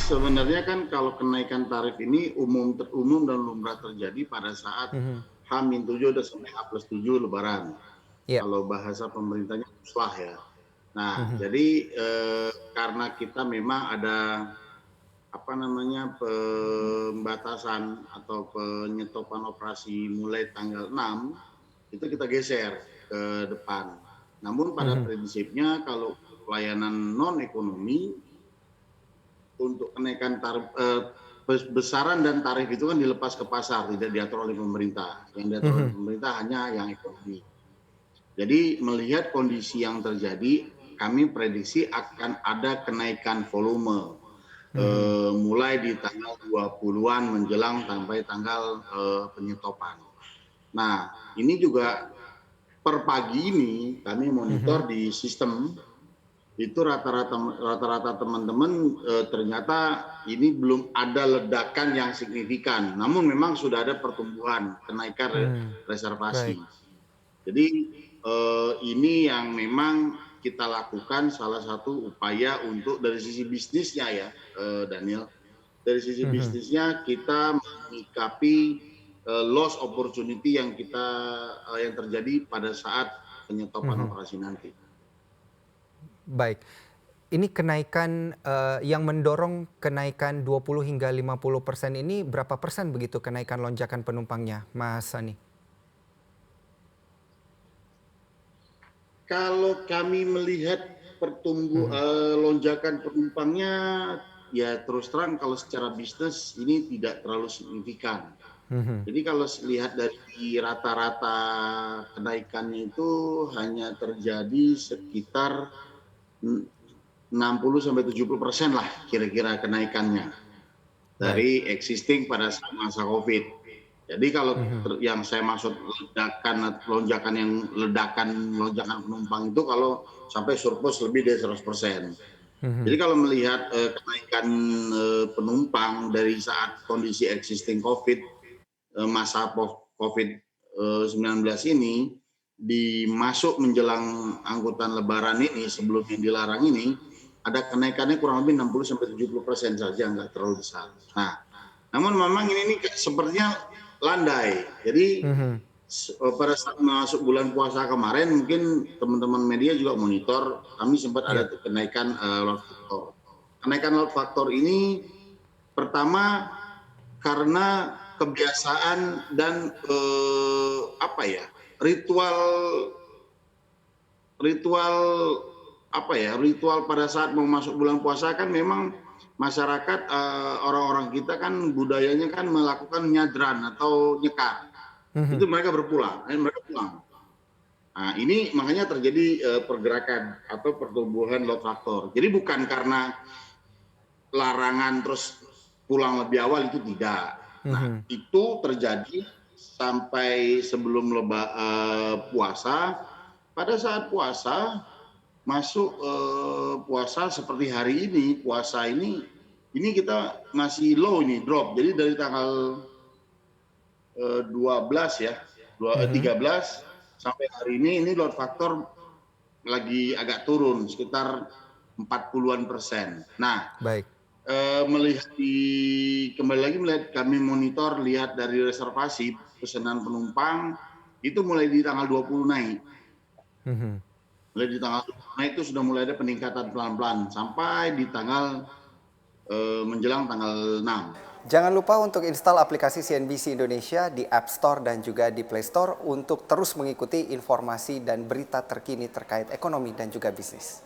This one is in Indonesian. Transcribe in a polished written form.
sebenarnya kan kalau kenaikan tarif ini umum dan lumrah terjadi pada saat Mhm. H-7 udah sampai H+7 Lebaran. Iya. Kalau bahasa pemerintahnya muslah ya. Nah, Mhm. jadi karena kita memang ada apa namanya pembatasan atau penyetopan operasi mulai tanggal 6 itu kita geser ke depan. Namun pada Mhm. prinsipnya kalau pelayanan non ekonomi untuk kenaikan tarif besaran dan tarif itu kan dilepas ke pasar, tidak diatur oleh pemerintah. Yang diatur oleh Mhm. pemerintah hanya yang ekonomi. Jadi melihat kondisi yang terjadi, kami prediksi akan ada kenaikan volume Mhm. mulai di tanggal 20-an menjelang sampai tanggal penyetopan. Nah, ini juga per pagi ini kami Mhm. monitor di sistem itu rata-rata teman-teman ternyata ini belum ada ledakan yang signifikan. Namun memang sudah ada pertumbuhan kenaikan Mmm. Baik. reservasi. Jadi ini yang memang kita lakukan salah satu upaya untuk dari sisi bisnisnya ya, Daniel. Dari sisi Mhm. bisnisnya kita menyikapi loss opportunity yang terjadi pada saat penyetopan Mhm. operasi nanti. Baik. Ini kenaikan, yang mendorong kenaikan 20 hingga 50% ini berapa persen begitu kenaikan lonjakan penumpangnya, Mas Sani? Kalau kami melihat Mhm. lonjakan penumpangnya, ya terus terang kalau secara bisnis ini tidak terlalu signifikan. Mhm. Jadi kalau lihat dari rata-rata kenaikannya itu hanya terjadi sekitar 60-70% lah kira-kira kenaikannya Baik. dari existing pada masa COVID. Jadi kalau Mhm. yang saya maksud lonjakan penumpang itu kalau sampai surplus lebih dari 100%. Jadi Mhm. kalau melihat kenaikan penumpang dari saat kondisi existing COVID, masa COVID-19 ini, masuk menjelang angkutan lebaran ini sebelum yang dilarang ini, ada kenaikannya kurang lebih 60-70% saja, nggak terlalu besar. Nah, namun memang ini sepertinya landai. Jadi Mhm. pada saat masuk bulan puasa kemarin mungkin teman-teman media juga monitor, kami sempat Iya. ada kenaikan load factor. Kenaikan load factor ini pertama karena kebiasaan dan apa ya, ritual ritual ritual pada saat mau masuk bulan puasa kan memang masyarakat orang-orang kita kan budayanya kan melakukan nyadran atau nyekar. Itu Mhm. mereka pulang. Nah, ini makanya terjadi pergerakan atau pertumbuhan load factor. Jadi bukan karena larangan terus pulang lebih awal, itu tidak. Nah, Mhm. itu terjadi sampai sebelum puasa. Pada saat puasa masuk puasa seperti hari ini, puasa ini kita masih low ini, drop. Jadi dari tanggal 12 ya, Mhm. 13 sampai hari ini load factor lagi agak turun sekitar 40-an%. Nah, Baik. melihat kembali lagi melihat kami monitor lihat dari reservasi pesanan penumpang itu mulai di tanggal 20 naik. Mhm. Mulai di tanggal 20 naik itu sudah mulai ada peningkatan pelan-pelan sampai di tanggal menjelang tanggal 6. Jangan lupa untuk install aplikasi CNBC Indonesia di App Store dan juga di Play Store untuk terus mengikuti informasi dan berita terkini terkait ekonomi dan juga bisnis.